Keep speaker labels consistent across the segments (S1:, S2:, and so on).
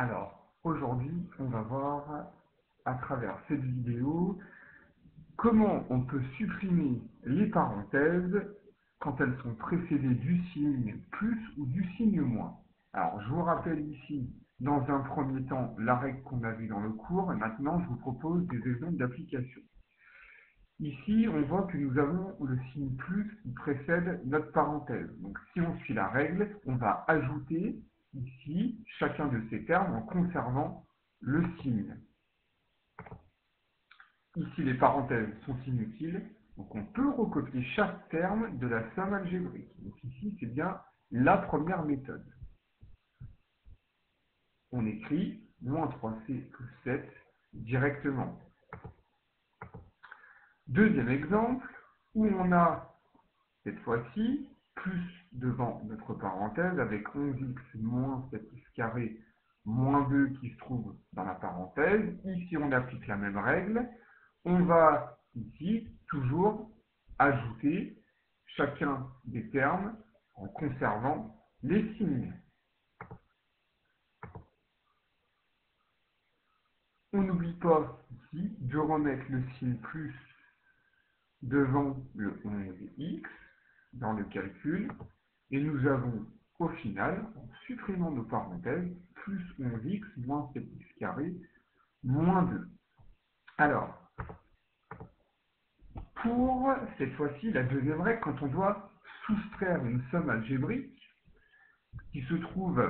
S1: Alors, aujourd'hui, on va voir à travers cette vidéo comment on peut supprimer les parenthèses quand elles sont précédées du signe plus ou du signe moins. Alors, je vous rappelle ici, dans un premier temps, la règle qu'on a vue dans le cours, et maintenant, je vous propose des exemples d'application. Ici, on voit que nous avons le signe plus qui précède notre parenthèse. Donc, si on suit la règle, on va ajouter ici chacun de ces termes en conservant le signe. Ici, les parenthèses sont inutiles, donc on peut recopier chaque terme de la somme algébrique. Donc ici, c'est bien la première méthode. On écrit moins 3c plus 7 directement. Deuxième exemple, où on a cette fois-ci plus devant notre parenthèse avec 11x moins 7x carré moins 2 qui se trouve dans la parenthèse. Ici, on applique la même règle. On va ici toujours ajouter chacun des termes en conservant les signes. On n'oublie pas ici de remettre le signe plus devant le 11x dans le calcul et nous avons au final, en supprimant nos parenthèses, plus 11x moins 7x carré moins 2. Alors, pour cette fois-ci, la deuxième règle, quand on doit soustraire une somme algébrique qui se trouve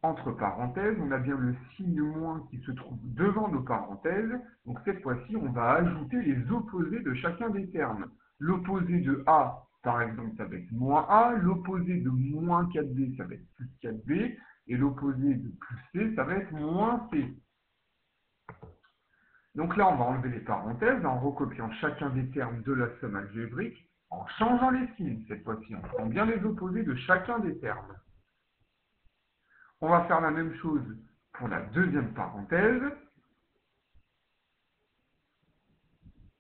S1: entre parenthèses, on a bien le signe moins qui se trouve devant nos parenthèses. Donc cette fois-ci, on va ajouter les opposés de chacun des termes. L'opposé de A, par exemple, ça va être moins A. L'opposé de moins 4B, ça va être plus 4B. Et l'opposé de plus C, ça va être moins C. Donc là, on va enlever les parenthèses en recopiant chacun des termes de la somme algébrique, en changeant les signes. Cette fois-ci, on prend bien les opposés de chacun des termes. On va faire la même chose pour la deuxième parenthèse.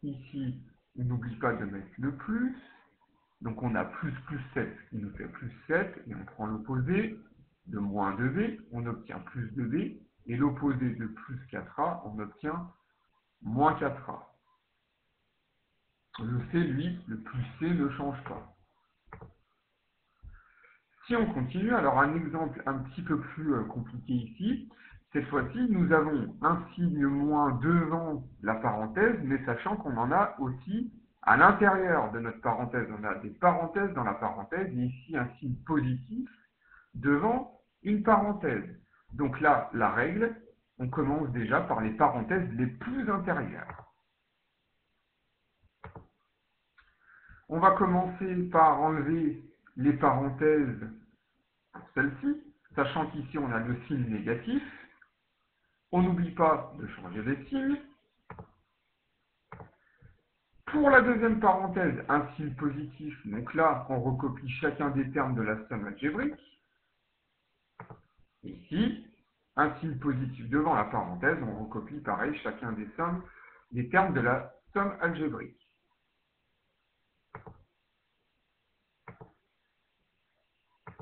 S1: Ici, on n'oublie pas de mettre le plus. Donc on a plus 7 qui nous fait plus 7. Et on prend l'opposé de moins 2b, on obtient plus 2b. Et l'opposé de plus 4a, on obtient moins 4a. Le C, lui, le plus C ne change pas. Si on continue, alors un exemple un petit peu plus compliqué ici, cette fois-ci, nous avons un signe moins devant la parenthèse, mais sachant qu'on en a aussi à l'intérieur de notre parenthèse. On a des parenthèses dans la parenthèse, et ici un signe positif devant une parenthèse. Donc là, la règle, on commence déjà par les parenthèses les plus intérieures. On va commencer par enlever les parenthèses pour celle-ci, sachant qu'ici on a le signe négatif. On n'oublie pas de changer les signes. Pour la deuxième parenthèse, un signe positif, donc là on recopie chacun des termes de la somme algébrique. Ici, un signe positif devant la parenthèse, on recopie pareil chacun des termes de la somme algébrique.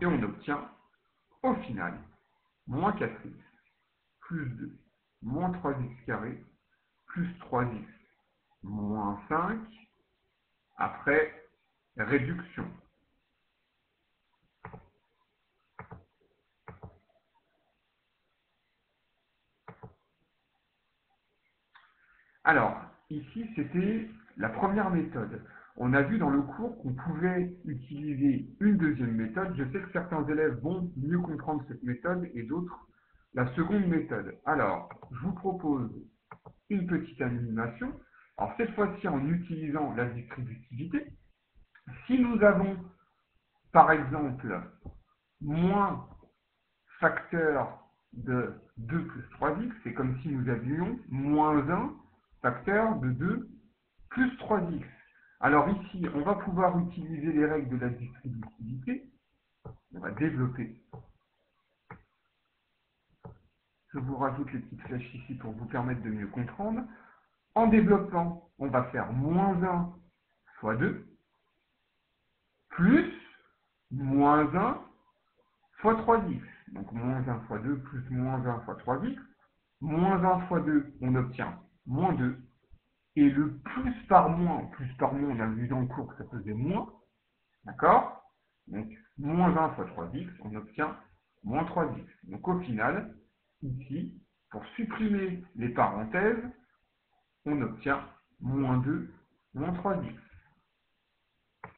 S1: Et on obtient au final moins 4x plus 2 moins 3x carré plus 3x moins 5 après réduction. Alors, ici, c'était la première méthode. On a vu dans le cours qu'on pouvait utiliser une deuxième méthode. Je sais que certains élèves vont mieux comprendre cette méthode et d'autres la seconde méthode. Alors, je vous propose une petite animation. Alors, cette fois-ci, en utilisant la distributivité. Si nous avons, par exemple, moins facteur de 2 plus 3x, c'est comme si nous avions moins 1 facteur de 2 plus 3x. Alors ici, on va pouvoir utiliser les règles de la distributivité. On va développer. Je vous rajoute les petites flèches ici pour vous permettre de mieux comprendre. En développant, on va faire moins 1 fois 2 plus moins 1 fois 3x. Donc moins 1 fois 2 plus moins 1 fois 3x. Moins 1 fois 2, on obtient moins 2. Et le plus par moins, on a vu dans le cours que ça faisait moins. D'accord? Donc moins 1 fois 3x, on obtient moins 3x. Donc au final, ici, pour supprimer les parenthèses, on obtient moins 2, moins 3x.